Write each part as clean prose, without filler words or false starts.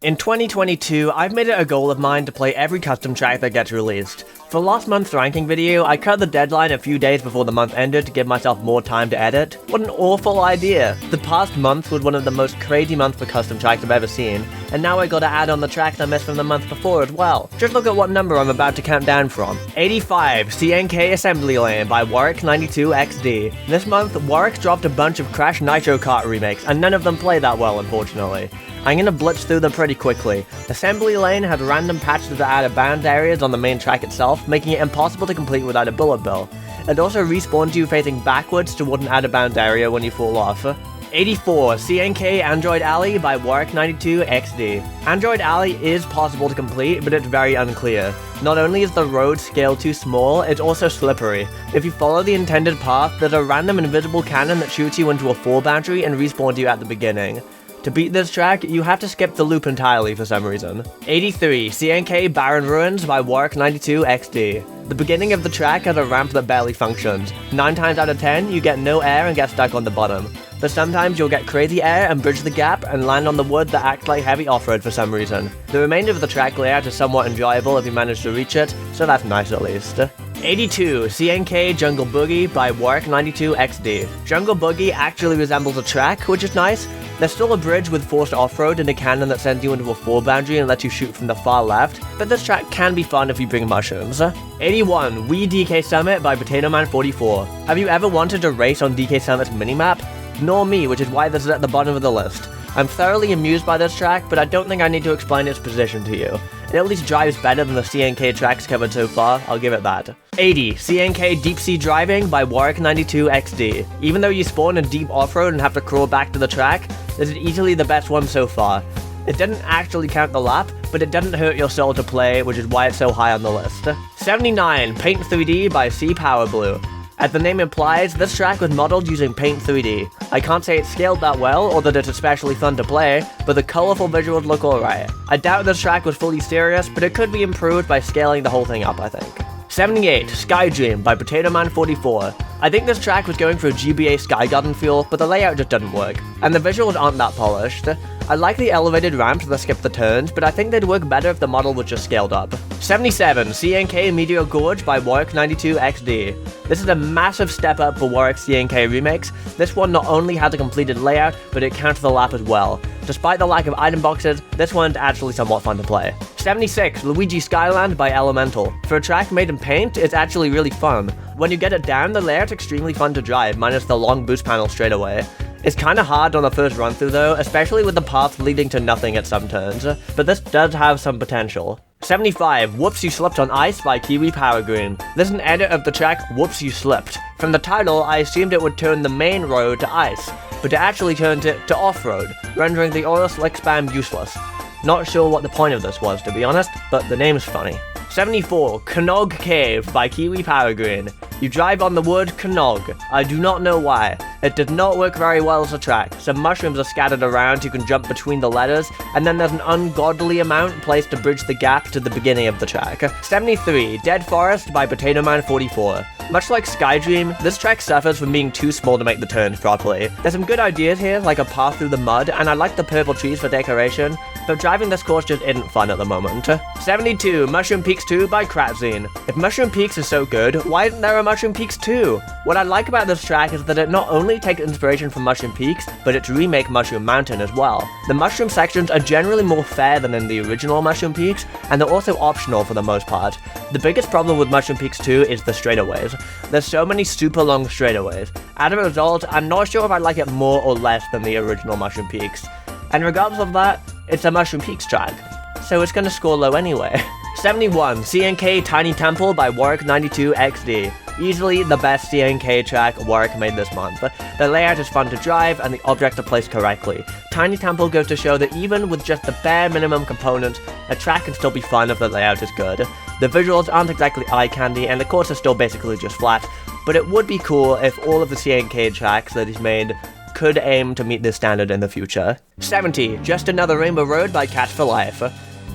In 2022, I've made it a goal of mine to play every custom track that gets released. For last month's ranking video, I cut the deadline a few days before the month ended to give myself more time to edit. What an awful idea! The past month was one of the most crazy months for custom tracks I've ever seen, and now I gotta add on the tracks I missed from the month before as well. Just look at what number I'm about to count down from. 85, CNK Assembly Lane by Warwick92XD. This month, Warwick dropped a bunch of Crash Nitro Kart remakes, and none of them play that well, unfortunately. I'm gonna blitz through them pretty quickly. Assembly Lane had random patches of out-of-bounds areas on the main track itself, making it impossible to complete without a bullet bill. It also respawns you facing backwards toward an out-of-bounds area when you fall off. 84, CNK Android Alley by Warwick92XD. Android Alley is possible to complete, but it's very unclear. Not only is the road scaled too small, it's also slippery. If you follow the intended path, there's a random invisible cannon that shoots you into a fall boundary and respawns you at the beginning. To beat this track, you have to skip the loop entirely for some reason. 83, CNK Barren Ruins by Warwick92XD. The beginning of the track has a ramp that barely functions. 9 times out of 10, you get no air and get stuck on the bottom. But sometimes you'll get crazy air and bridge the gap and land on the wood that acts like heavy off-road for some reason. The remainder of the track layout is somewhat enjoyable if you manage to reach it, so that's nice at least. 82, CNK Jungle Boogie by Warwick92XD. Jungle Boogie actually resembles a track, which is nice. There's still a bridge with forced off-road and a cannon that sends you into a fall boundary and lets you shoot from the far left, but this track can be fun if you bring mushrooms. 81, Wii DK Summit by PotatoMan44. Have you ever wanted to race on DK Summit's minimap? Nor me, which is why this is at the bottom of the list. I'm thoroughly amused by this track, but I don't think I need to explain its position to you. It at least drives better than the CNK tracks covered so far, I'll give it that. 80, CNK Deep Sea Driving by Warwick92XD. Even though you spawn in deep off-road and have to crawl back to the track, this is easily the best one so far. It didn't actually count the lap, but it doesn't hurt your soul to play, which is why it's so high on the list. 79, Paint 3D by C Power Blue. As the name implies, this track was modeled using Paint 3D. I can't say it's scaled that well, or that it's especially fun to play, but the colorful visuals look alright. I doubt this track was fully serious, but it could be improved by scaling the whole thing up, I think. 78, Sky Dream by PotatoMan44. I think this track was going for a GBA Sky Garden feel, but the layout just doesn't work, and the visuals aren't that polished. I like the elevated ramps that skip the turns, but I think they'd work better if the model was just scaled up. 77, CNK Meteor Gorge by Warwick92XD. This is a massive step up for Warwick CNK remakes. This one not only had a completed layout, but it counts the lap as well. Despite the lack of item boxes, this one's actually somewhat fun to play. 76, Luigi Skyland by Elemental. For a track made in Paint, it's actually really fun. When you get it down, the layout's extremely fun to drive, minus the long boost panel straight away. It's kinda hard on the first run through though, especially with the path leading to nothing at some turns, but this does have some potential. 75, Whoops You Slipped on Ice by Kiwi Power Green. This is an edit of the track Whoops You Slipped. From the title, I assumed it would turn the main road to ice, but it actually turns it to off-road, rendering the oil slick spam useless. Not sure what the point of this was, to be honest, but the name's funny. 74, Knog Cave by Kiwi Power Green. You drive on the word Knog. I do not know why. It did not work very well as a track. Some mushrooms are scattered around, you can jump between the letters, and then there's an ungodly amount placed to bridge the gap to the beginning of the track. 73, Dead Forest by PotatoMan44. Much like Skydream, this track suffers from being too small to make the turns properly. There's some good ideas here, like a path through the mud, and I like the purple trees for decoration, but driving this course just isn't fun at the moment. 72, Mushroom Peaks 2 by Kratzine. If Mushroom Peaks is so good, why isn't there a Mushroom Peaks 2? What I like about this track is that it not only takes inspiration from Mushroom Peaks, but it's remake Mushroom Mountain as well. The mushroom sections are generally more fair than in the original Mushroom Peaks, and they're also optional for the most part. The biggest problem with Mushroom Peaks 2 is the straightaways. There's so many super long straightaways. As a result, I'm not sure if I like it more or less than the original Mushroom Peaks. And regardless of that, it's a Mushroom Peaks track, so it's gonna score low anyway. 71, CNK Tiny Temple by Warwick92XD. Easily the best CNK track Warwick made this month. The layout is fun to drive and the objects are placed correctly. Tiny Temple goes to show that even with just the bare minimum components, a track can still be fun if the layout is good. The visuals aren't exactly eye candy and the course is still basically just flat, but it would be cool if all of the CNK tracks that he's made could aim to meet this standard in the future. 70, Just Another Rainbow Road by Cats for Life.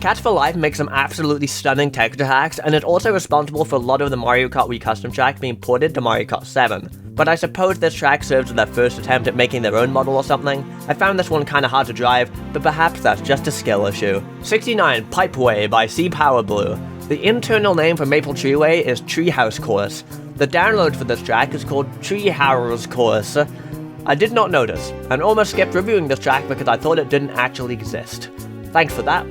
Cats for Life makes some absolutely stunning texture hacks, and it's also responsible for a lot of the Mario Kart Wii custom tracks being ported to Mario Kart 7. but I suppose this track serves as their first attempt at making their own model or something. I found this one kinda hard to drive, but perhaps that's just a skill issue. 69 Pipeway by Sea Power Blue. The internal name for Maple Treeway is Treehouse Course. The download for this track is called Treehouse Course. I did not notice, and almost skipped reviewing this track because I thought it didn't actually exist. Thanks for that.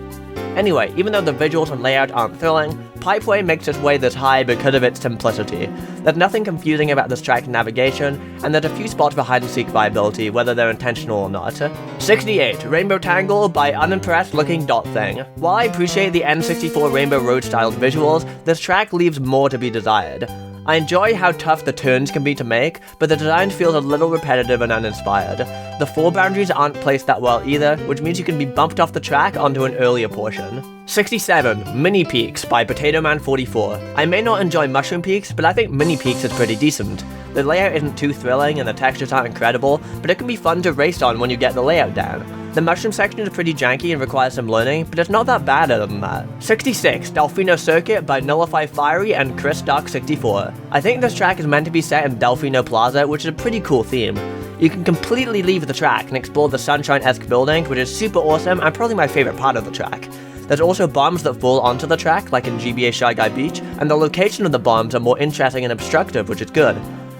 Anyway, even though the visuals and layout aren't thrilling, Pipeway makes its way this high because of its simplicity. There's nothing confusing about this track's navigation, and there's a few spots for hide-and-seek viability, whether they're intentional or not. 68 Rainbow Tangle by Unimpressed Looking Dot Thing. While I appreciate the N64 Rainbow Road-styled visuals, this track leaves more to be desired. I enjoy how tough the turns can be to make, but the design feels a little repetitive and uninspired. The floor boundaries aren't placed that well either, which means you can be bumped off the track onto an earlier portion. 67 Mini Peaks by Potato Man 44. I may not enjoy Mushroom Peaks, but I think Mini Peaks is pretty decent. The layout isn't too thrilling and the textures aren't incredible, but it can be fun to race on when you get the layout down. The mushroom section is pretty janky and requires some learning, but it's not that bad other than that. 66 Delfino Circuit by Nullify Fiery and Chris Dark 64. I think this track is meant to be set in Delfino Plaza, which is a pretty cool theme. You can completely leave the track and explore the Sunshine-esque building, which is super awesome and probably my favorite part of the track. There's also bombs that fall onto the track, like in GBA Shy Guy Beach, and the location of the bombs are more interesting and obstructive, which is good.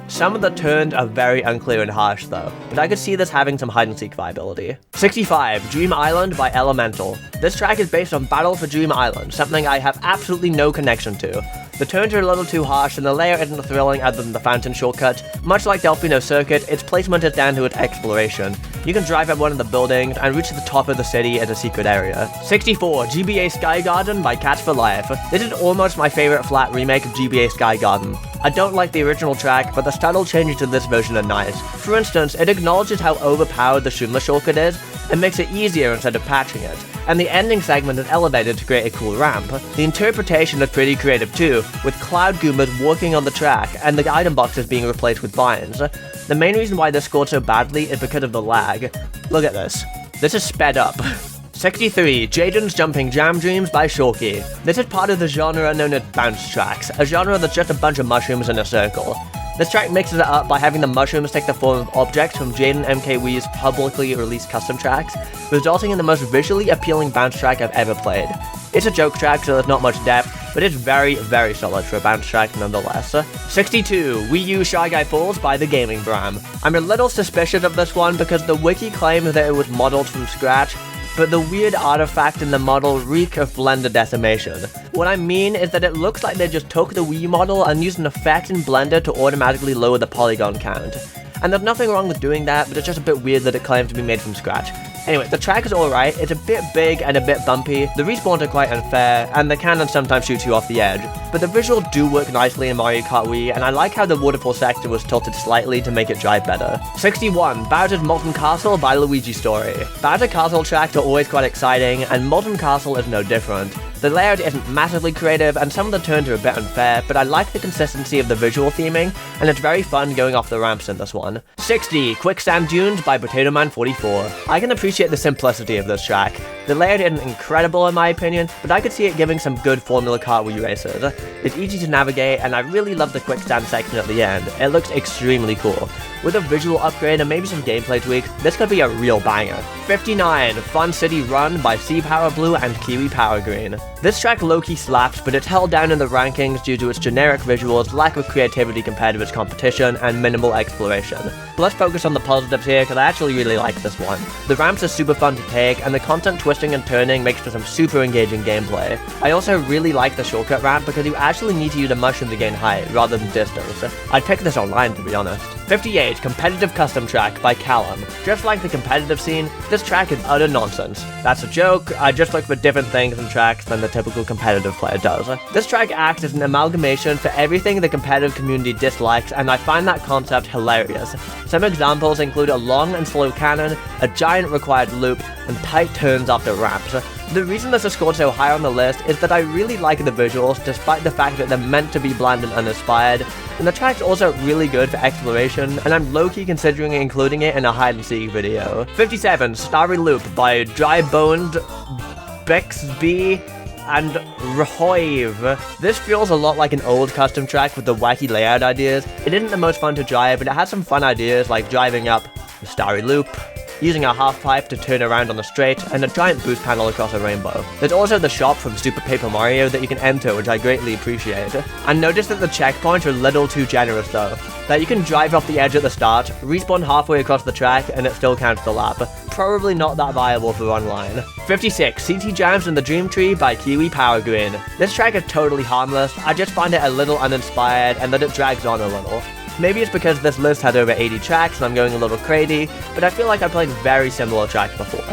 Some of the turns are very unclear and harsh though, but I could see this having some hide-and-seek viability. 65 Dream Island by Elemental. This track is based on Battle for Dream Island, something I have absolutely no connection to. The turns are a little too harsh and the layout isn't thrilling other than the fountain shortcut. Much like Delfino Circuit, its placement is down to its exploration. You can drive up one of the buildings and reach the top of the city as a secret area. 64 GBA Sky Garden by Cats for Life. This is almost my favorite flat remake of GBA Sky Garden. I don't like the original track, but the subtle changes to this version are nice. For instance, it acknowledges how overpowered the Shunla shortcut is, and makes it easier instead of patching it. And the ending segment is elevated to create a cool ramp. The interpretation is pretty creative too, with cloud goombas walking on the track, and the item boxes being replaced with vines. The main reason why this scored so badly is because of the lag. Look at this. This is sped up. 63 Jaden's Jumping Jam Dreams by Shorky. This is part of the genre known as bounce tracks, a genre that's just a bunch of mushrooms in a circle. This track mixes it up by having the mushrooms take the form of objects from Jaden MKWee's publicly released custom tracks, resulting in the most visually appealing bounce track I've ever played. It's a joke track, so there's not much depth, but it's very, very solid for a bounce track nonetheless. 62 Wii U Shy Guy Falls by The Gaming Bram. I'm a little suspicious of this one because the wiki claims that it was modeled from scratch, but the weird artifact in the model reek of Blender decimation. What I mean is that it looks like they just took the Wii model and used an effect in Blender to automatically lower the polygon count. And there's nothing wrong with doing that, but it's just a bit weird that it claims to be made from scratch. Anyway, the track is alright, it's a bit big and a bit bumpy, the respawns are quite unfair, and the cannon sometimes shoots you off the edge. But the visuals do work nicely in Mario Kart Wii, and I like how the waterfall section was tilted slightly to make it drive better. 61 Bowser's Molten Castle by Luigi Story. Bowser Castle tracks are always quite exciting, and Molten Castle is no different. The layout isn't massively creative, and some of the turns are a bit unfair, but I like the consistency of the visual theming, and it's very fun going off the ramps in this one. 60 Quicksand Dunes by Potato Man 44. I can appreciate the simplicity of this track. The layout isn't incredible in my opinion, but I could see it giving some good Formula Kart Wii races. It's easy to navigate, and I really love the quicksand section at the end. It looks extremely cool. With a visual upgrade and maybe some gameplay tweaks, this could be a real banger. 59 Fun City Run by Sea Power Blue and Kiwi Power Green. This track low-key slaps, but it's held down in the rankings due to its generic visuals, lack of creativity compared to its competition, and minimal exploration. But let's focus on the positives here, because I actually really like this one. The ramps are super fun to take, and the constant twisting and turning makes for some super engaging gameplay. I also really like the shortcut ramp because you actually need to use a mushroom to gain height, rather than distance. I'd pick this online, to be honest. 58 Competitive Custom Track by Callum. Just like the competitive scene, this track is utter nonsense. That's a joke, I just look for different things in tracks than the typical competitive player does. This track acts as an amalgamation for everything the competitive community dislikes, and I find that concept hilarious. Some examples include a long and slow cannon, a giant required loop, and tight turns after ramps. The reason this is scored so high on the list is that I really like the visuals, despite the fact that they're meant to be bland and uninspired, and the track's also really good for exploration, and I'm low-key considering including it in a hide-and-seek video. 57 Starry Loop by Dry Boned Bixby and Rhoiv. This feels a lot like an old custom track with the wacky layout ideas. It isn't the most fun to drive, but it has some fun ideas like driving up the Starry Loop, using a half-pipe to turn around on the straight, and a giant boost panel across a rainbow. There's also the shop from Super Paper Mario that you can enter, which I greatly appreciate. I noticed that the checkpoints are a little too generous though. That you can drive off the edge at the start, respawn halfway across the track, and it still counts the lap. Probably not that viable for online. 56, CT Jams in the Dream Tree by Kiwi Power Green. This track is totally harmless, I just find it a little uninspired and that it drags on a little. Maybe it's because this list had over 80 tracks and I'm going a little crazy, but I feel like I played very similar tracks before.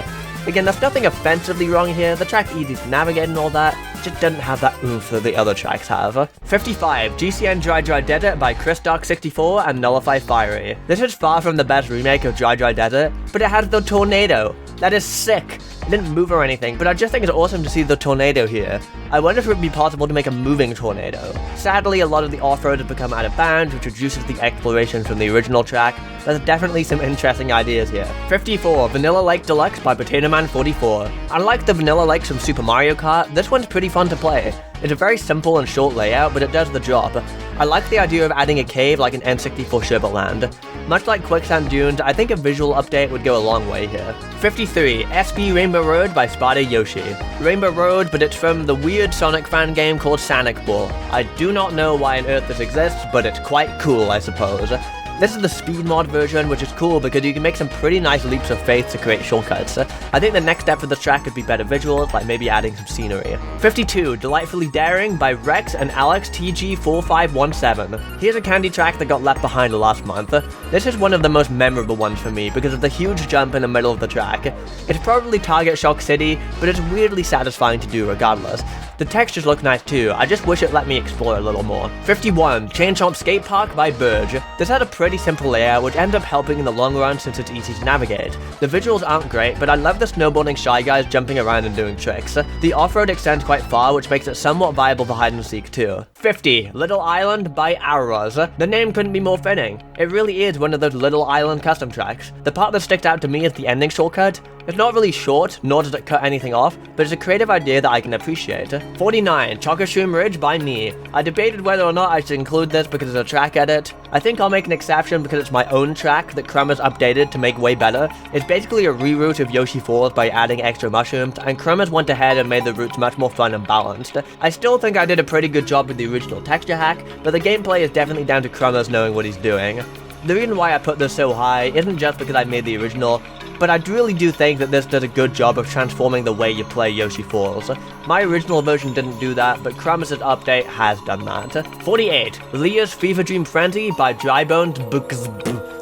Again, there's nothing offensively wrong here, the track's easy to navigate and all that, it just doesn't have that oomph that the other tracks have. 55, GCN Dry Dry Desert by ChrisDark64 and Nullify Fiery. This is far from the best remake of Dry Dry Desert, but it has the tornado. That is sick. It didn't move or anything, but I just think it's awesome to see the tornado here. I wonder if it would be possible to make a moving tornado. Sadly, a lot of the off-road has become out of bounds, which reduces the exploration from the original track. There's definitely some interesting ideas here. 54, Vanilla Lake Deluxe by PotatoMan44. Unlike the Vanilla Lakes from Super Mario Kart, this one's pretty fun to play. It's a very simple and short layout, but it does the job. I like the idea of adding a cave like an N64 Sherbet Land. Much like Quicksand Dunes, I think a visual update would go a long way here. 53, SB Rainbow Road by Spada Yoshi. Rainbow Road, but it's from the weird Sonic fan game called Sonic Ball. I do not know why on earth this exists, but it's quite cool, I suppose. This is the speed mod version, which is cool because you can make some pretty nice leaps of faith to create shortcuts. I think the next step for this track could be better visuals, like maybe adding some scenery. 52, Delightfully Daring by Rex and Alex TG4517. Here's a candy track that got left behind last month. This is one of the most memorable ones for me because of the huge jump in the middle of the track. It's probably Target Shock City, but it's weirdly satisfying to do regardless. The textures look nice too, I just wish it let me explore a little more. 51, Chain Chomp Skate Park by Burge. This had a pretty simple layout which ended up helping in the long run since it's easy to navigate. The visuals aren't great, but I love the snowboarding Shy Guys jumping around and doing tricks. The off-road extends quite far, which makes it somewhat viable for hide and seek too. 50, Little Island by Auroras. The name couldn't be more fitting. It really is one of those Little Island custom tracks. The part that sticks out to me is the ending shortcut. It's not really short, nor does it cut anything off, but it's a creative idea that I can appreciate. 49, Chocoshroom Ridge by Me. I debated whether or not I should include this because it's a track edit. I think I'll make an exception because it's my own track that Crummer's updated to make way better. It's basically a reroute of Yoshi Falls by adding extra mushrooms, and Crummer's went ahead and made the routes much more fun and balanced. I still think I did a pretty good job with the original texture hack, but the gameplay is definitely down to Crummer's knowing what he's doing. The reason why I put this so high isn't just because I made the original, but I really do think that this does a good job of transforming the way you play Yoshi Falls. My original version didn't do that, but Crummer's update has done that. 48, Leah's Fever Dream Frenzy by Drybones Books.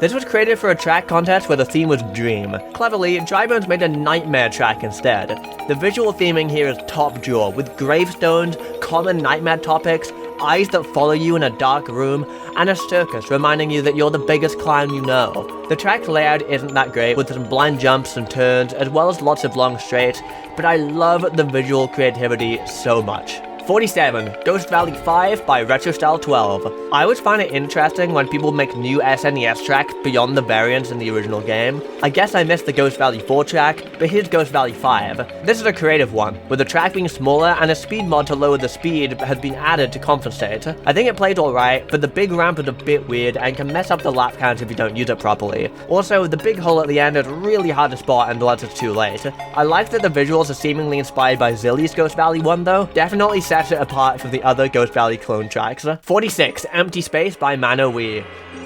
This was created for a track contest where the theme was Dream. Cleverly, Drybones made a nightmare track instead. The visual theming here is top drawer, with gravestones, common nightmare topics, eyes that follow you in a dark room, and a circus reminding you that you're the biggest clown you know. The track's layout isn't that great, with some blind jumps and turns, as well as lots of long straights, but I love the visual creativity so much. 47, Ghost Valley 5 by RetroStyle12. I always find it interesting when people make new SNES tracks beyond the variants in the original game. I guess I missed the Ghost Valley 4 track, but here's Ghost Valley 5. This is a creative one, with the track being smaller and a speed mod to lower the speed has been added to compensate. I think it plays alright, but the big ramp is a bit weird and can mess up the lap count if you don't use it properly. Also, the big hole at the end is really hard to spot unless it's too late. I like that the visuals are seemingly inspired by Zilly's Ghost Valley 1 though. Definitely sets it apart from the other Ghost Valley clone tracks. 46, Empty Space by ManoWii.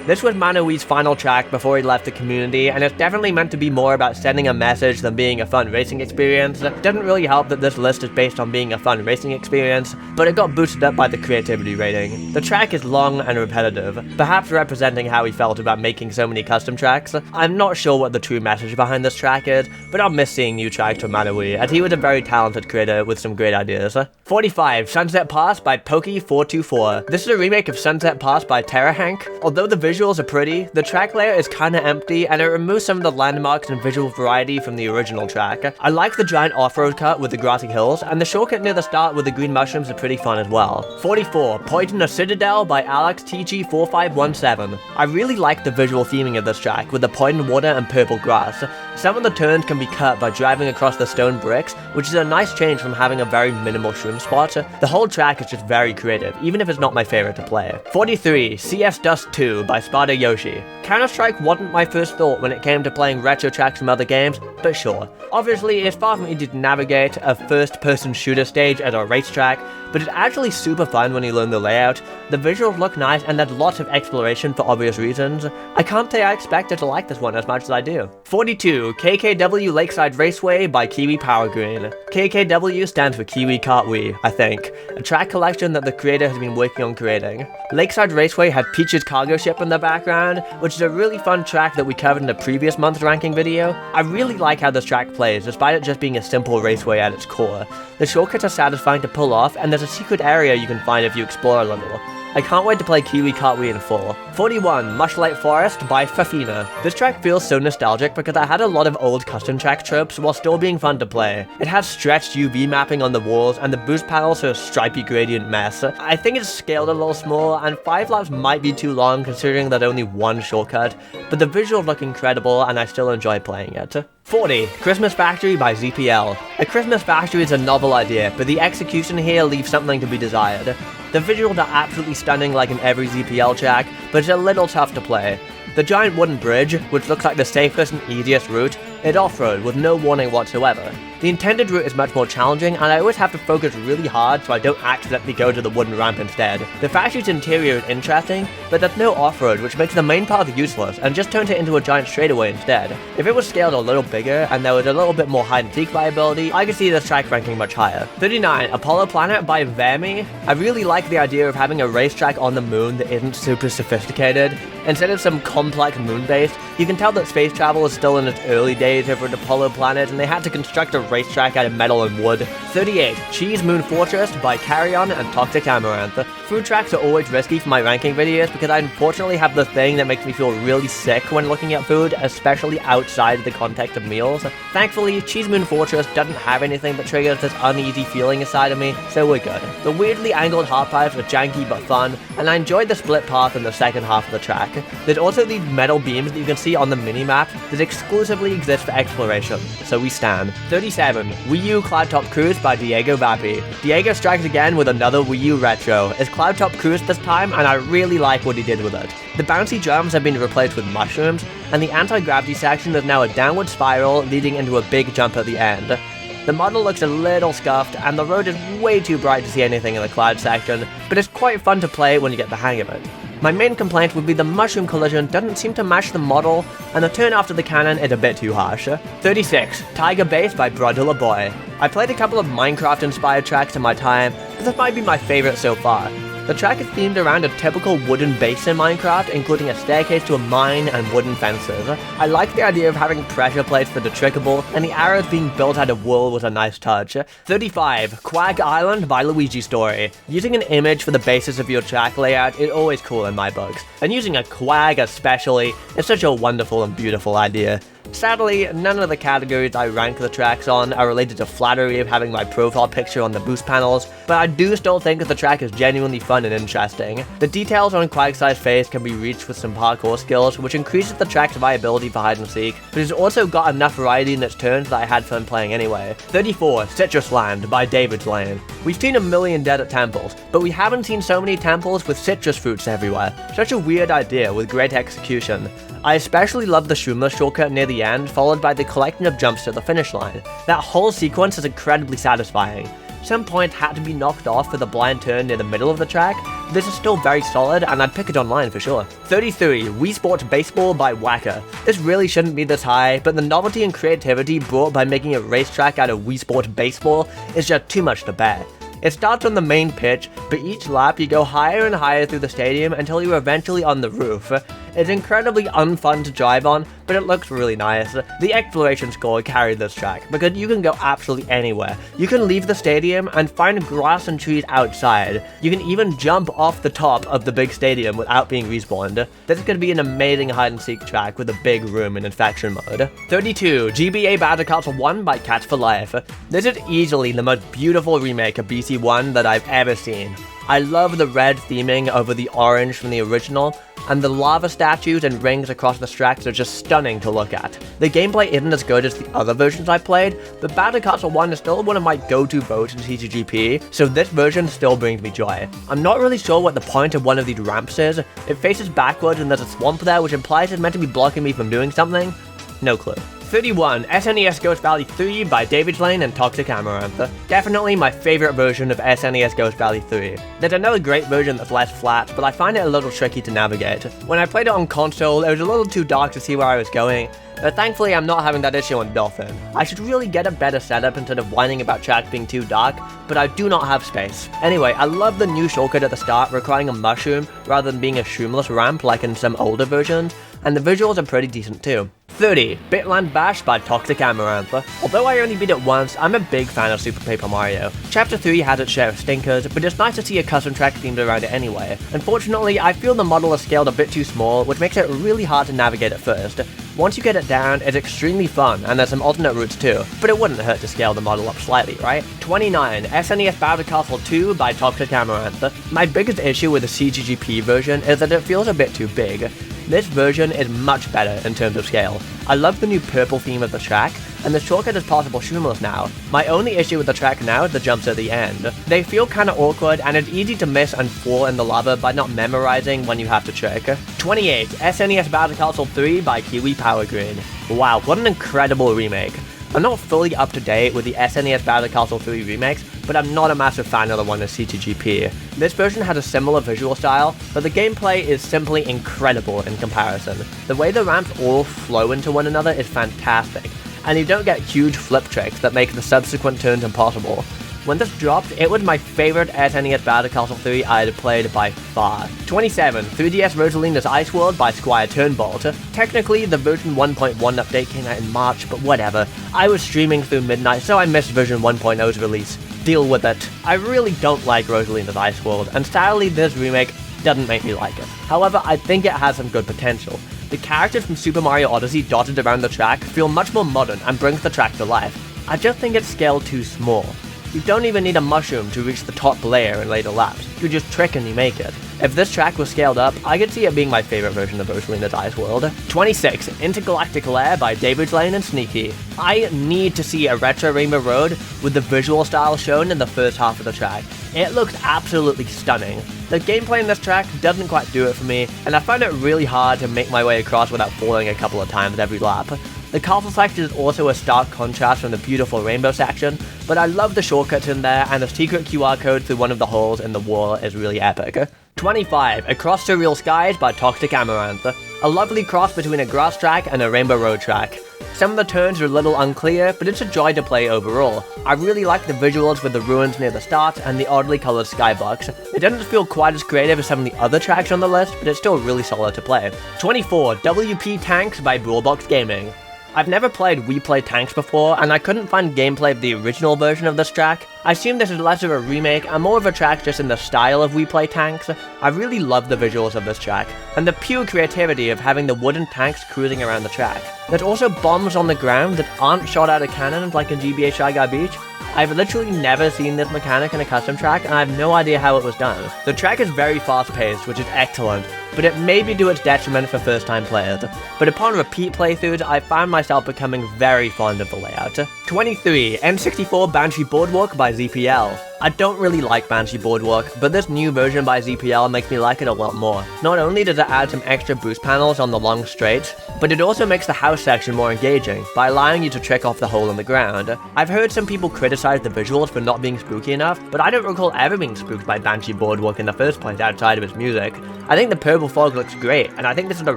This was ManoWii's final track before he left the community, and it's definitely meant to be more about sending a message than being a fun racing experience. It doesn't really help that this list is based on being a fun racing experience, but it got boosted up by the creativity rating. The track is long and repetitive, perhaps representing how he felt about making so many custom tracks. I'm not sure what the true message behind this track is, but I'll miss seeing new tracks from ManoWii, as he was a very talented creator with some great ideas. 45, 35, Sunset Pass by Poke424. This is a remake of Sunset Pass by TerraHank. Although the visuals are pretty, the track layer is kinda empty and it removes some of the landmarks and visual variety from the original track. I like the giant off-road cut with the grassy hills, and the shortcut near the start with the green mushrooms are pretty fun as well. 44, Poisonous Citadel by AlexTG4517. I really like the visual theming of this track with the poison water and purple grass. Some of the turns can be cut by driving across the stone bricks, which is a nice change from having a very minimal shroom spot. The whole track is just very creative, even if it's not my favorite to play. 43, CS Dust 2 by Spada Yoshi. Counter-Strike wasn't my first thought when it came to playing retro tracks from other games, but sure. Obviously, it's far from easy to navigate a first-person shooter stage at a racetrack, but it's actually super fun when you learn the layout. The visuals look nice and there's lots of exploration for obvious reasons. I can't say I expected to like this one as much as I do. 42, KKW Lakeside Raceway by Kiwi Power Green. KKW stands for Kiwi Kart Wii, I think, a track collection that the creator has been working on creating. Lakeside Raceway had Peach's cargo ship in the background, which is a really fun track that we covered in the previous month's ranking video. I really like how this track plays, despite it just being a simple raceway at its core. The shortcuts are satisfying to pull off, and there's a secret area you can find if you explore a little. I can't wait to play Kiwi Kart Wii in full. 41, Mushlight Forest by Fafina. This track feels so nostalgic because I had a lot of old custom track tropes while still being fun to play. It has stretched UV mapping on the walls and the boost panels are a stripy gradient mess. I think it's scaled a little small and 5 laps might be too long considering there's only one shortcut, but the visuals look incredible and I still enjoy playing it. 40, Christmas Factory by ZPL. A Christmas Factory is a novel idea, but the execution here leaves something to be desired. The visuals are absolutely stunning like in every ZPL track, but it's a little tough to play. The giant wooden bridge, which looks like the safest and easiest route, is off-road with no warning whatsoever. The intended route is much more challenging and I always have to focus really hard so I don't accidentally go to the wooden ramp instead. The factory's interior is interesting, but there's no off-road which makes the main path useless and just turns it into a giant straightaway instead. If it was scaled a little bigger and there was a little bit more hide-and-seek viability, I could see this track ranking much higher. 39, Apollo Planet by Vermi. I really like the idea of having a racetrack on the moon that isn't super sophisticated. Instead of some complex moon base, you can tell that space travel is still in its early days over at Apollo Planet and they had to construct a racetrack out of metal and wood. 38, Cheese Moon Fortress by Carrion and Toxic Amaranth. Food tracks are always risky for my ranking videos because I unfortunately have the thing that makes me feel really sick when looking at food, especially outside of the context of meals. Thankfully, Cheese Moon Fortress doesn't have anything that triggers this uneasy feeling inside of me, so we're good. The weirdly angled half pipes are janky but fun, and I enjoyed the split path in the second half of the track. There's also these metal beams that you can see on the mini-map that exclusively exist for exploration, so we stand. 37, Wii U Cloudtop Cruise by Diego Vapi. Diego strikes again with another Wii U retro. It's Cloudtop Cruise this time, and I really like what he did with it. The bouncy jumps have been replaced with mushrooms, and the anti-gravity section is now a downward spiral leading into a big jump at the end. The model looks a little scuffed, and the road is way too bright to see anything in the cloud section, but it's quite fun to play when you get the hang of it. My main complaint would be the mushroom collision doesn't seem to match the model, and the turn after the cannon is a bit too harsh. 36, Tiger Base by Brodula Boy. I played a couple of Minecraft-inspired tracks in my time, but this might be my favorite so far. The track is themed around a typical wooden base in Minecraft, including a staircase to a mine and wooden fences. I like the idea of having pressure plates that are trickable, and the arrows being built out of wool was a nice touch. 35, Quag Island by Luigi Story. Using an image for the basis of your track layout is always cool in my books, and using a quag especially is such a wonderful and beautiful idea. Sadly, none of the categories I rank the tracks on are related to flattery of having my profile picture on the boost panels, but I do still think that the track is genuinely fun and interesting. The details on Quagsci's face can be reached with some parkour skills, which increases the track's viability for hide and seek, but it's also got enough variety in its turns that I had fun playing anyway. 34, Citrus Land by David's Lane. We've seen a million desert temples, but we haven't seen so many temples with citrus fruits everywhere. Such a weird idea with great execution. I especially love the Shroomless shortcut near the end, followed by the collection of jumps to the finish line. That whole sequence is incredibly satisfying. Some points had to be knocked off for the blind turn near the middle of the track, but this is still very solid and I'd pick it online for sure. 33, Wii Sports Baseball by Wacker. This really shouldn't be this high, but the novelty and creativity brought by making a racetrack out of Wii Sports Baseball is just too much to bear. It starts on the main pitch, but each lap you go higher and higher through the stadium until you're eventually on the roof. It's incredibly unfun to drive on, but it looks really nice. The exploration score carried this track, because you can go absolutely anywhere. You can leave the stadium and find grass and trees outside. You can even jump off the top of the big stadium without being respawned. This is going to be an amazing hide-and-seek track with a big room in infection mode. 32. GBA Battle Castle 1 by Cats for Life. This is easily the most beautiful remake of BC1 that I've ever seen. I love the red theming over the orange from the original, and the lava statues and rings across the tracks are just stunning to look at. The gameplay isn't as good as the other versions I played, but Battle Castle 1 is still one of my go-to boats in TCGP, so this version still brings me joy. I'm not really sure what the point of one of these ramps is. It faces backwards and there's a swamp there, which implies it's meant to be blocking me from doing something. No clue. 31. SNES Ghost Valley 3 by David Lane and Toxic Amaranth. Definitely my favorite version of SNES Ghost Valley 3. There's another great version that's less flat, but I find it a little tricky to navigate. When I played it on console, it was a little too dark to see where I was going, but thankfully I'm not having that issue on Dolphin. I should really get a better setup instead of whining about tracks being too dark, but I do not have space. Anyway, I love the new shortcut at the start requiring a mushroom rather than being a shroomless ramp like in some older versions, and the visuals are pretty decent too. 30. Bitland Bash by Toxic Amaranth. Although I only beat it once, I'm a big fan of Super Paper Mario. Chapter 3 has its share of stinkers, but it's nice to see a custom track themed around it anyway. Unfortunately, I feel the model is scaled a bit too small, which makes it really hard to navigate at first. Once you get it down, it's extremely fun, and there's some alternate routes too, but it wouldn't hurt to scale the model up slightly, right? 29. SNES Battle Castle 2 by Toxic Amaranth. My biggest issue with the CGGP version is that it feels a bit too big. This version is much better in terms of scale. I love the new purple theme of the track, and the shortcut is possible shroomless now. My only issue with the track now is the jumps at the end. They feel kinda awkward, and it's easy to miss and fall in the lava by not memorizing when you have to trick. 28. SNES Battle Castle 3 by Kiwi Power Green. Wow, what an incredible remake. I'm not fully up to date with the SNES Battle Castle 3 remakes, but I'm not a massive fan of the one in CTGP. This version has a similar visual style, but the gameplay is simply incredible in comparison. The way the ramps all flow into one another is fantastic, and you don't get huge flip tricks that make the subsequent turns impossible. When this dropped, it was my favorite SNES Battle Castle 3 I had played by far. 27. 3DS Rosalina's Ice World by Squire Turnbolt. Technically, the version 1.1 update came out in March, but whatever. I was streaming through midnight, so I missed version 1.0's release. Deal with it. I really don't like Rosalina's Ice World, and sadly this remake doesn't make me like it. However, I think it has some good potential. The characters from Super Mario Odyssey dotted around the track feel much more modern and brings the track to life. I just think it's scaled too small. You don't even need a mushroom to reach the top layer in later laps. You just trick and you make it. If this track was scaled up, I could see it being my favorite version of Rosalina's Ice World. 26. Intergalactic Lair by David Lane and Sneaky. I need to see a retro Rainbow Road with the visual style shown in the first half of the track. It looks absolutely stunning. The gameplay in this track doesn't quite do it for me, and I find it really hard to make my way across without falling a couple of times every lap. The castle section is also a stark contrast from the beautiful rainbow section, but I love the shortcuts in there, and the secret QR code through one of the holes in the wall is really epic. 25. Across Surreal Skies by Toxic Amaranth. A lovely cross between a grass track and a rainbow road track. Some of the turns are a little unclear, but it's a joy to play overall. I really like the visuals with the ruins near the start and the oddly colored skybox. It doesn't feel quite as creative as some of the other tracks on the list, but it's still really solid to play. 24. WP Tanks by Brawlbox Gaming. I've never played We Play Tanks before, and I couldn't find gameplay of the original version of this track. I assume this is less of a remake and more of a track just in the style of We Play Tanks. I really love the visuals of this track, and the pure creativity of having the wooden tanks cruising around the track. There's also bombs on the ground that aren't shot out of cannons like in GBA Shy Guy Beach. I've literally never seen this mechanic in a custom track, and I have no idea how it was done. The track is very fast-paced, which is excellent, but it may be to its detriment for first-time players. But upon repeat playthroughs, I found myself becoming very fond of the layout. 23. N64 Banshee Boardwalk by ZPL. I don't really like Banshee Boardwalk, but this new version by ZPL makes me like it a lot more. Not only does it add some extra boost panels on the long straights, but it also makes the house section more engaging, by allowing you to trick off the hole in the ground. I've heard some people criticize the visuals for not being spooky enough, but I don't recall ever being spooked by Banshee Boardwalk in the first place outside of its music. I think the purple fog looks great, and I think this is a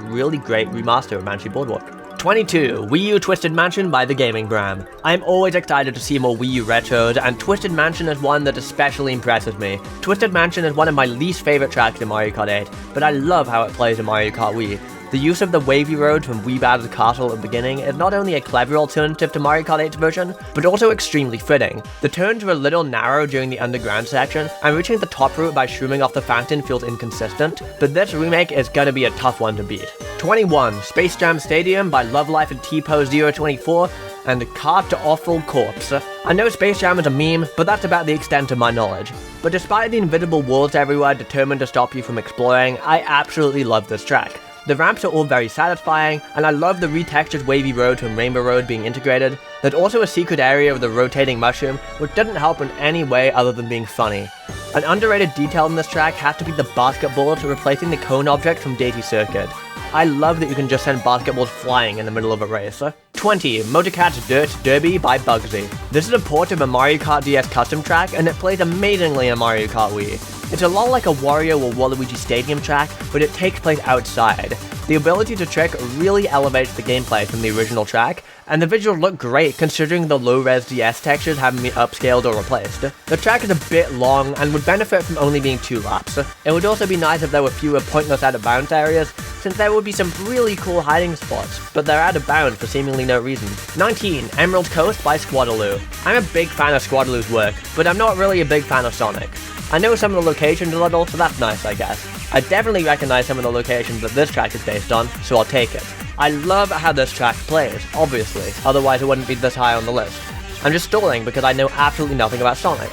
really great remaster of Banshee Boardwalk. 22. Wii U Twisted Mansion by The Gaming Bram. I'm always excited to see more Wii U retros, and Twisted Mansion is one that especially impresses me. Twisted Mansion is one of my least favorite tracks in Mario Kart 8, but I love how it plays in Mario Kart Wii. The use of the wavy road from Wii Battle Castle at the beginning is not only a clever alternative to Mario Kart 8's version, but also extremely fitting. The turns were a little narrow during the underground section, and reaching the top route by shrooming off the fountain feels inconsistent, but this remake is gonna be a tough one to beat. 21. Space Jam Stadium by Love Life and T-Pose024, and Kart Awful Corpse. I know Space Jam is a meme, but that's about the extent of my knowledge. But despite the invisible walls everywhere determined to stop you from exploring, I absolutely love this track. The ramps are all very satisfying, and I love the retextured wavy road from Rainbow Road being integrated. There's also a secret area with the rotating mushroom, which doesn't help in any way other than being funny. An underrated detail in this track has to be the basketballs replacing the cone object from Daisy Circuit. I love that you can just send basketballs flying in the middle of a race. 20. Motorcat's Dirt Derby by Bugsy. This is a port of a Mario Kart DS custom track, and it plays amazingly in Mario Kart Wii. It's a lot like a Wario or Waluigi Stadium track, but it takes place outside. The ability to trick really elevates the gameplay from the original track, and the visuals look great considering the low-res DS textures haven't been upscaled or replaced. The track is a bit long and would benefit from only being 2 laps. It would also be nice if there were fewer pointless out-of-bounds areas, since there would be some really cool hiding spots, but they're out of bounds for seemingly no reason. 19. Emerald Coast by Squadaloo. I'm a big fan of Squadaloo's work, but I'm not really a big fan of Sonic. I know some of the locations a little, so that's nice, I guess. I definitely recognize some of the locations that this track is based on, so I'll take it. I love how this track plays, obviously, otherwise it wouldn't be this high on the list. I'm just stalling because I know absolutely nothing about Sonic.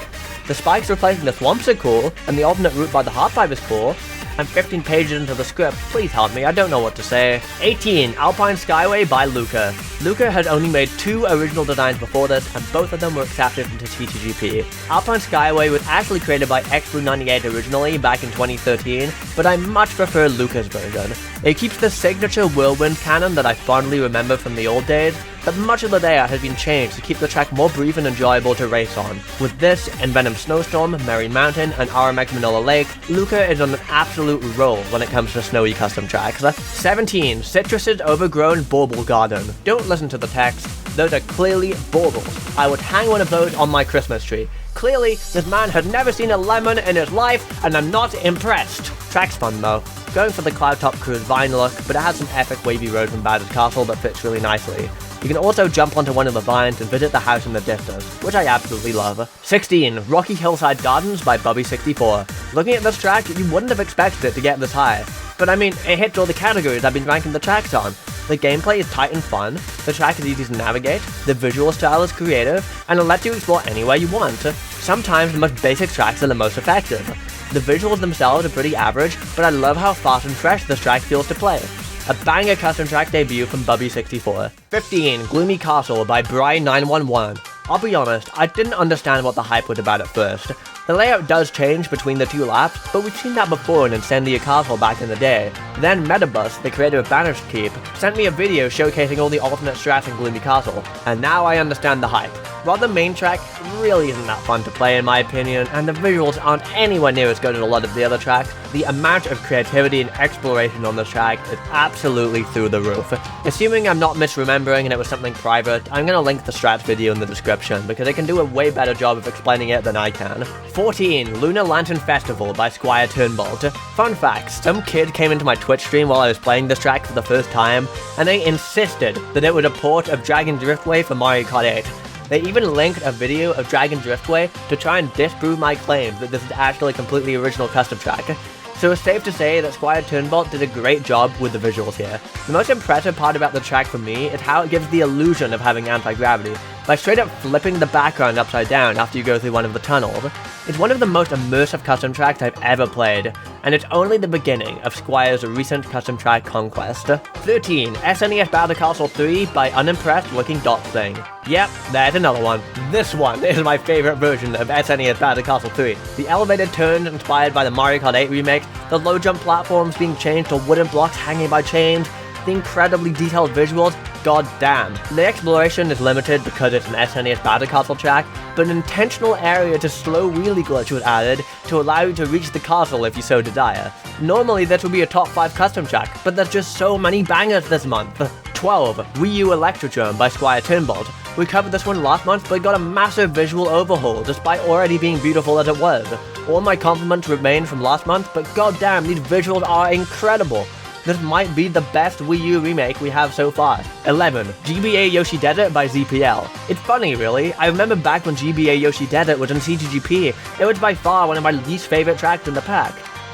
The spikes replacing the swamps are cool, and the alternate route by the Hot Pipe is cool. I'm 15 pages into the script, please help me, I don't know what to say. 18. Alpine Skyway by Luca. Luca had only made 2 original designs before this, and both of them were accepted into TTGP. Alpine Skyway was actually created by XBlue98 originally, back in 2013, but I much prefer Luca's version. It keeps the signature whirlwind cannon that I fondly remember from the old days, but much of the layout has been changed to keep the track more brief and enjoyable to race on. With this, and Venom Snowstorm, Merry Mountain, and RMX Manila Lake, Luca is on an absolute roll when it comes to snowy custom tracks. 17. Citrus's Overgrown Bauble Garden. Don't listen to the text, those are clearly baubles. I would hang one of those on my Christmas tree. Clearly, this man had never seen a lemon in his life, and I'm not impressed. Track's fun though. Going for the Cloudtop Cruise Vine look, but it has some epic wavy road from Bowser's Castle that fits really nicely. You can also jump onto one of the vines and visit the house in the distance, which I absolutely love. 16. Rocky Hillside Gardens by Bubby64. Looking at this track, you wouldn't have expected it to get this high. But I mean, it hits all the categories I've been ranking the tracks on. The gameplay is tight and fun, the track is easy to navigate, the visual style is creative, and it lets you explore anywhere you want. Sometimes the most basic tracks are the most effective. The visuals themselves are pretty average, but I love how fast and fresh this track feels to play. A banger custom track debut from Bubby64. 15. Gloomy Castle by Bry911. I'll be honest, I didn't understand what the hype was about at first. The layout does change between the 2 laps, but we've seen that before in Incendia Castle back in the day. Then Metabus, the creator of Banished Keep, sent me a video showcasing all the alternate strats in Gloomy Castle, and now I understand the hype. While the main track really isn't that fun to play in my opinion, and the visuals aren't anywhere near as good as a lot of the other tracks, the amount of creativity and exploration on this track is absolutely through the roof. Assuming I'm not misremembering and it was something private, I'm gonna link the strats video in the description because it can do a way better job of explaining it than I can. 14. Lunar Lantern Festival by Squire Turnbolt. Fun fact, some kid came into my Twitch stream while I was playing this track for the first time, and they insisted that it was a port of Dragon Driftway for Mario Kart 8. They even linked a video of Dragon Driftway to try and disprove my claims that this is actually a completely original custom track. So it's safe to say that Squire Turnbolt did a great job with the visuals here. The most impressive part about the track for me is how it gives the illusion of having anti-gravity, by straight up flipping the background upside down after you go through one of the tunnels. It's one of the most immersive custom tracks I've ever played, and it's only the beginning of Squire's recent custom track conquest. 13. SNES Battle Castle 3 by Unimpressed Looking Dot Thing. Yep, there's another one. This one is my favorite version of SNES Battle Castle 3. The elevated turns inspired by the Mario Kart 8 remake, the low jump platforms being changed to wooden blocks hanging by chains, the incredibly detailed visuals, god damn. The exploration is limited because it's an SNES Battle Castle track, but an intentional area to slow wheelie glitch was added to allow you to reach the castle if you so desire. Normally this would be a top 5 custom track, but there's just so many bangers this month. 12. Wii U Electrodrome by Squire Turnbolt. We covered this one last month, but it got a massive visual overhaul despite already being beautiful as it was. All my compliments remain from last month, but goddamn, these visuals are incredible. This might be the best Wii U remake we have so far. 11. GBA Yoshi Desert by ZPL. It's funny, really. I remember back when GBA Yoshi Desert was in CGGP, it was by far one of my least favorite tracks in the pack.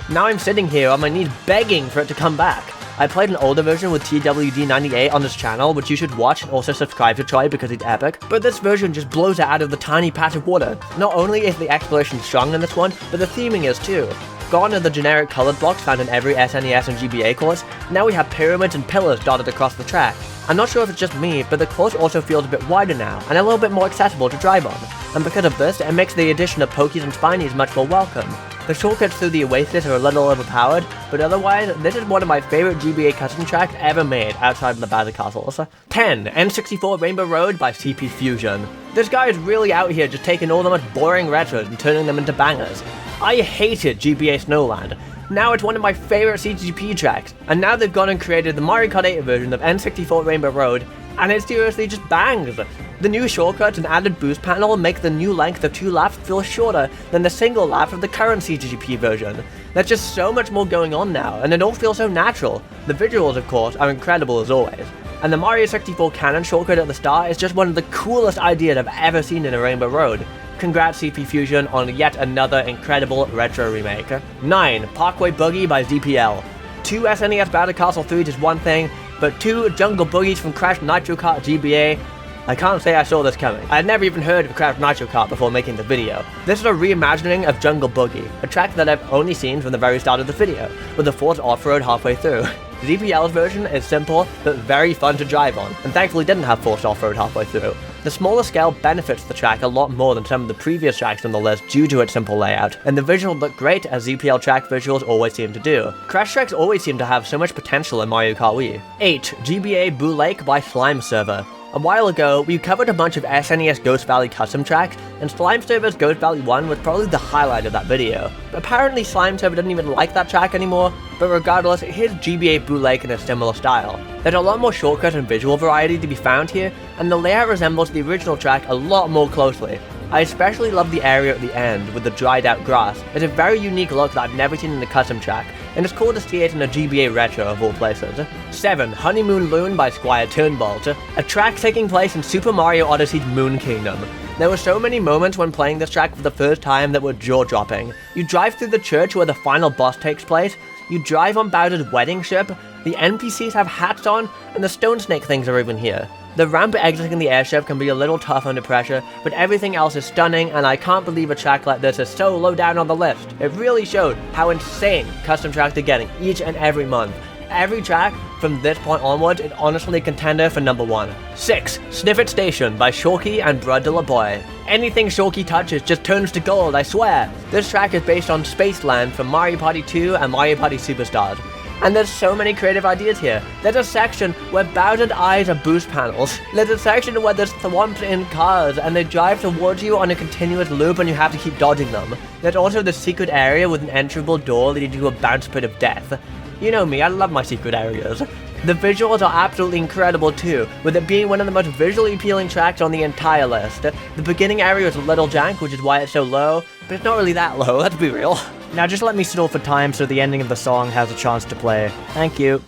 Now I'm sitting here on my knees begging for it to come back. I played an older version with TWD98 on this channel, which you should watch and also subscribe to Troy because he's epic, but this version just blows it out of the tiny patch of water. Not only is the exploration strong in this one, but the theming is too. Gone are the generic colored blocks found in every SNES and GBA course, now we have pyramids and pillars dotted across the track. I'm not sure if it's just me, but the course also feels a bit wider now, and a little bit more accessible to drive on. And because of this, it makes the addition of Pokies and Spinies much more welcome. The shortcuts through the Oasis are a little overpowered, but otherwise, this is one of my favorite GBA custom tracks ever made outside of the Bowser Castles. 10. N64 Rainbow Road by CP Fusion. This guy is really out here just taking all the most boring retros and turning them into bangers. I hated GBA Snowland. Now it's one of my favorite CGP tracks, and now they've gone and created the Mario Kart 8 version of N64 Rainbow Road, and it seriously just bangs. The new shortcuts and added boost panel make the new length of 2 laps feel shorter than the single lap of the current CGP version. There's just so much more going on now, and it all feels so natural. The visuals, of course, are incredible as always. And the Mario 64 cannon shortcut at the start is just one of the coolest ideas I've ever seen in a Rainbow Road. Congrats CP Fusion on yet another incredible retro remake. 9. Parkway Boogie by ZPL. 2 SNES Battle Castle 3 is one thing, but 2 Jungle Boogies from Crash Nitro Kart GBA, I can't say I saw this coming. I had never even heard of Crash Nitro Kart before making the video. This is a reimagining of Jungle Boogie, a track that I've only seen from the very start of the video, with a forced off-road halfway through. ZPL's version is simple, but very fun to drive on, and thankfully didn't have forced off-road halfway through. The smaller scale benefits the track a lot more than some of the previous tracks on the list due to its simple layout, and the visuals look great as ZPL track visuals always seem to do. Crash tracks always seem to have so much potential in Mario Kart Wii. 8. GBA Boo Lake by Slime Server. A while ago, we covered a bunch of SNES Ghost Valley custom tracks, and Slime Server's Ghost Valley 1 was probably the highlight of that video. Apparently Slime Server didn't even like that track anymore, but regardless, here's GBA Boo Lake in a similar style. There's a lot more shortcut and visual variety to be found here, and the layout resembles the original track a lot more closely. I especially love the area at the end with the dried out grass. It's a very unique look that I've never seen in a custom track, and it's cool to see it in a GBA retro of all places. 7. Honeymoon Loon by Squire Turnbolt, a track taking place in Super Mario Odyssey's Moon Kingdom. There were so many moments when playing this track for the first time that were jaw-dropping. You drive through the church where the final boss takes place, you drive on Bowser's wedding ship, the NPCs have hats on, and the stone snake things are even here. The ramp exiting the airship can be a little tough under pressure, but everything else is stunning, and I can't believe a track like this is so low down on the list. It really showed how insane custom tracks are getting each and every month. Every track from this point onwards is honestly a contender for number 1. 6. Sniffet Station by Shorky and Brud de la Boy. Anything Shorky touches just turns to gold, I swear. This track is based on Spaceland from Mario Party 2 and Mario Party Superstars. And there's so many creative ideas here. There's a section where Bowser's eyes are boost panels. There's a section where there's thwomps in cars and they drive towards you on a continuous loop and you have to keep dodging them. There's also the secret area with an enterable door leading to a bounce pit of death. You know me, I love my secret areas. The visuals are absolutely incredible too, with it being one of the most visually appealing tracks on the entire list. The beginning area is a little jank, which is why it's so low, but it's not really that low, let's be real. Now just let me stall for time so the ending of the song has a chance to play. Thank you.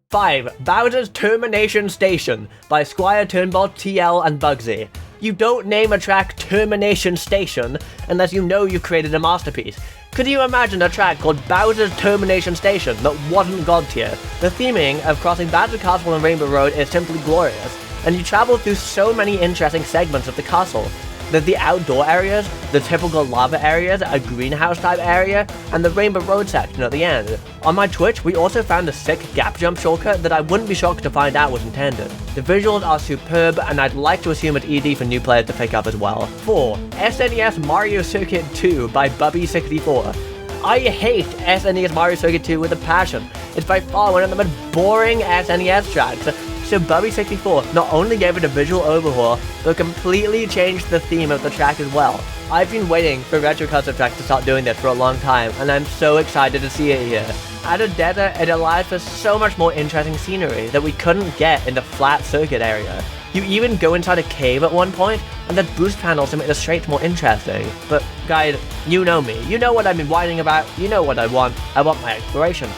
5. Bowser's Termination Station by Squire Turnbolt, TL, and Bugsy. You don't name a track Termination Station unless you know you've created a masterpiece. Could you imagine a track called Bowser's Termination Station that wasn't god tier? The theming of crossing Bowser Castle and Rainbow Road is simply glorious, and you travel through so many interesting segments of the castle. There's the outdoor areas, the typical lava areas, a greenhouse type area, and the Rainbow Road section at the end. On my Twitch, we also found a sick gap jump shortcut that I wouldn't be shocked to find out was intended. The visuals are superb, and I'd like to assume it's easy for new players to pick up as well. 4. SNES Mario Circuit 2 by Bubby64. I hate SNES Mario Circuit 2 with a passion. It's by far one of the most boring SNES tracks. So Bubby64 not only gave it a visual overhaul, but completely changed the theme of the track as well. I've been waiting for retro custom tracks to start doing this for a long time, and I'm so excited to see it here. At a desert, it allows for so much more interesting scenery that we couldn't get in the flat circuit area. You even go inside a cave at one point, and there's boost panels to make the straights more interesting. But guys, you know me. You know what I've been whining about. You know what I want. I want my exploration.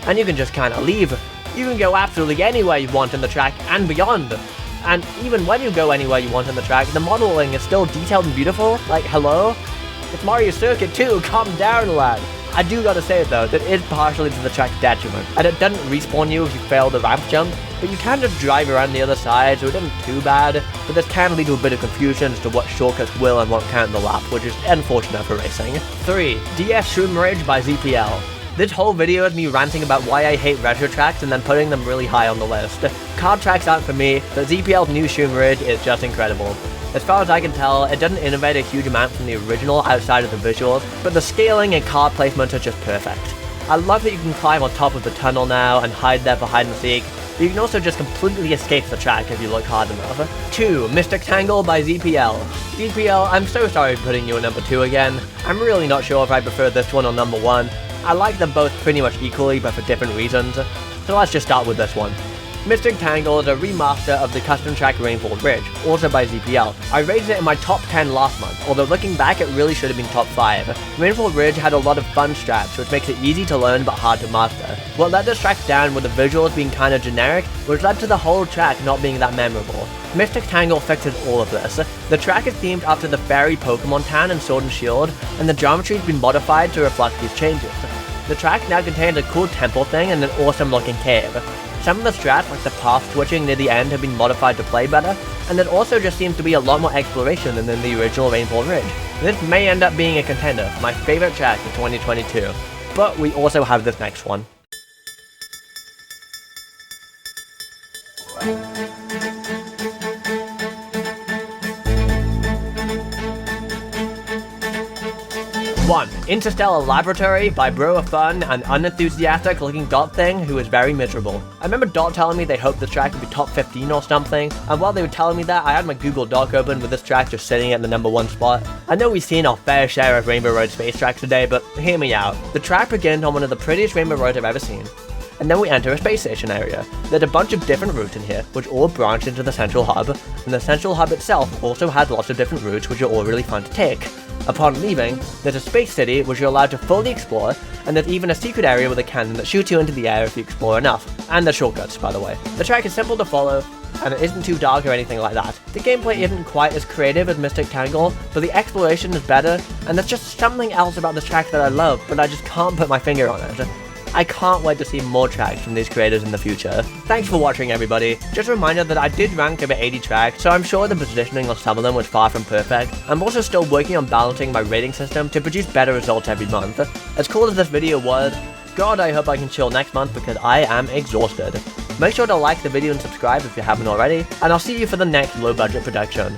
and you can just kinda leave. You can go absolutely anywhere you want in the track and beyond. And even when you go anywhere you want in the track, the modeling is still detailed and beautiful. Like, hello? It's Mario Circuit 2, calm down, lad. I do gotta say though, that it is partially to the track's detriment, and it doesn't respawn you if you fail the ramp jump, but you can just drive around the other side, so it isn't too bad, but this can lead to a bit of confusion as to what shortcuts will and won't count in the lap, which is unfortunate for racing. 3. DS Shroom Ridge by ZPL. This whole video is me ranting about why I hate retro tracks and then putting them really high on the list. Card tracks aren't for me, but ZPL's new Shroom Ridge is just incredible. As far as I can tell, it doesn't innovate a huge amount from the original outside of the visuals, but the scaling and card placement are just perfect. I love that you can climb on top of the tunnel now and hide there for hide and seek, but you can also just completely escape the track if you look hard enough. 2. Mystic Tangle by ZPL. ZPL, I'm so sorry for putting you at number 2 again. I'm really not sure if I prefer this one or number 1. I like them both pretty much equally, but for different reasons, so let's just start with this one. Mystic Tangle is a remaster of the custom track Rainfall Ridge, also by ZPL. I rated it in my top 10 last month, although looking back it really should have been top 5. Rainfall Ridge had a lot of fun strats, which makes it easy to learn but hard to master. What let this track down were the visuals being kinda generic, which led to the whole track not being that memorable. Mystic Tangle fixes all of this. The track is themed after the fairy Pokemon Town in Sword and Shield, and the geometry has been modified to reflect these changes. The track now contains a cool temple thing and an awesome looking cave. Some of the strats, like the path switching near the end, have been modified to play better, and it also just seems to be a lot more exploration than in the original Rainfall Ridge. This may end up being a contender for my favorite track of 2022, but we also have this next one. One, Interstellar Laboratory by Bro of Fun, an unenthusiastic looking Dot thing who is very miserable. I remember Dot telling me they hoped the track would be top 15 or something, and while they were telling me that, I had my Google Doc open with this track just sitting at the number 1 spot. I know we've seen our fair share of Rainbow Road space tracks today, but hear me out. The track begins on one of the prettiest Rainbow Roads I've ever seen. And then we enter a space station area. There's a bunch of different routes in here, which all branch into the central hub, and the central hub itself also has lots of different routes which are all really fun to take. Upon leaving, there's a space city which you're allowed to fully explore, and there's even a secret area with a cannon that shoots you into the air if you explore enough. And there's shortcuts, by the way. The track is simple to follow, and it isn't too dark or anything like that. The gameplay isn't quite as creative as Mystic Tangle, but the exploration is better, and there's just something else about this track that I love, but I just can't put my finger on it. I can't wait to see more tracks from these creators in the future. Thanks for watching, everybody. Just a reminder that I did rank over 80 tracks, so I'm sure the positioning of some of them was far from perfect. I'm also still working on balancing my rating system to produce better results every month. As cool as this video was, God, I hope I can chill next month because I am exhausted. Make sure to like the video and subscribe if you haven't already, and I'll see you for the next low budget production.